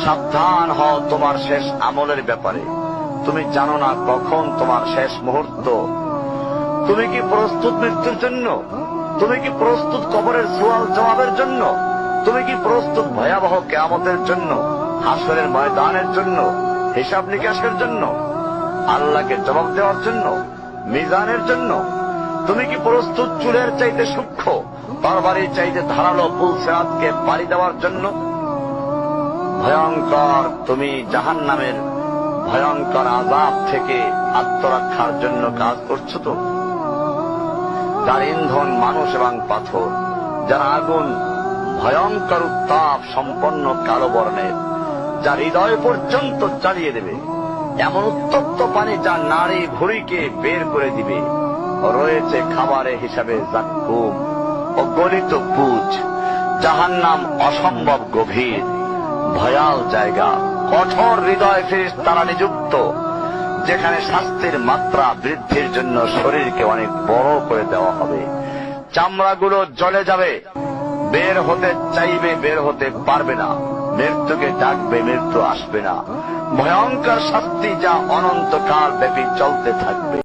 সাবধান হও তোমার শেষ আমলের ব্যাপারে। তুমি জানো না কখন তোমার শেষ মুহূর্ত। তুমি কি প্রস্তুত মৃত্যুর জন্য? তুমি কি প্রস্তুত কবরের সওয়াল জবাবের জন্য? তুমি কি প্রস্তুত ভয়াবহ কিয়ামতের জন্য, হাসরের ময়দানের জন্য, হিসাব নিকাশের জন্য, আল্লাহকে জবাব দেওয়ার জন্য, মিজানের জন্য? তুমি কি প্রস্তুত চুলের চাইতে সূক্ষ্ম, তরবারির চাইতে ধারালো পুলসিরাতকে পাড়ি দেওয়ার জন্য? ভয়ঙ্কর তুমি জাহান্নামের ভয়ঙ্কর আযাব থেকে আত্মরক্ষার জন্য কাজ করছো তো? যার ইন্ধন মানুষ এবং পাথর, যার আগুন ভয়ঙ্কর উত্তাপ সম্পন্ন কালো বর্ণের, যা হৃদয় পর্যন্ত জ্বালিয়ে দেবে, এমন উত্তপ্ত পানি যা নাড়ি ভুঁড়িকে বের করে দিবে। রয়েছে খাবারে হিসাবে জাক্কুম ও গলিত পুজ। জাহান্নাম অসম্ভব গভীর, ভয়াল জায়গা, কঠোর হৃদয় ফেরেশতারা নিযুক্ত, যেখানে শাস্তির মাত্রা বৃদ্ধির জন্য শরীরকে অনেক বড় করে দেওয়া হবে। চামড়াগুলো জ্বলে যাবে, বের হতে চাইবে, বের হতে পারবে না। মৃত্যুকে ডাকবে, মৃত্যু আসবে না। ভয়ঙ্কর শাস্তি যা অনন্তকাল ব্যাপী চলতে থাকবে।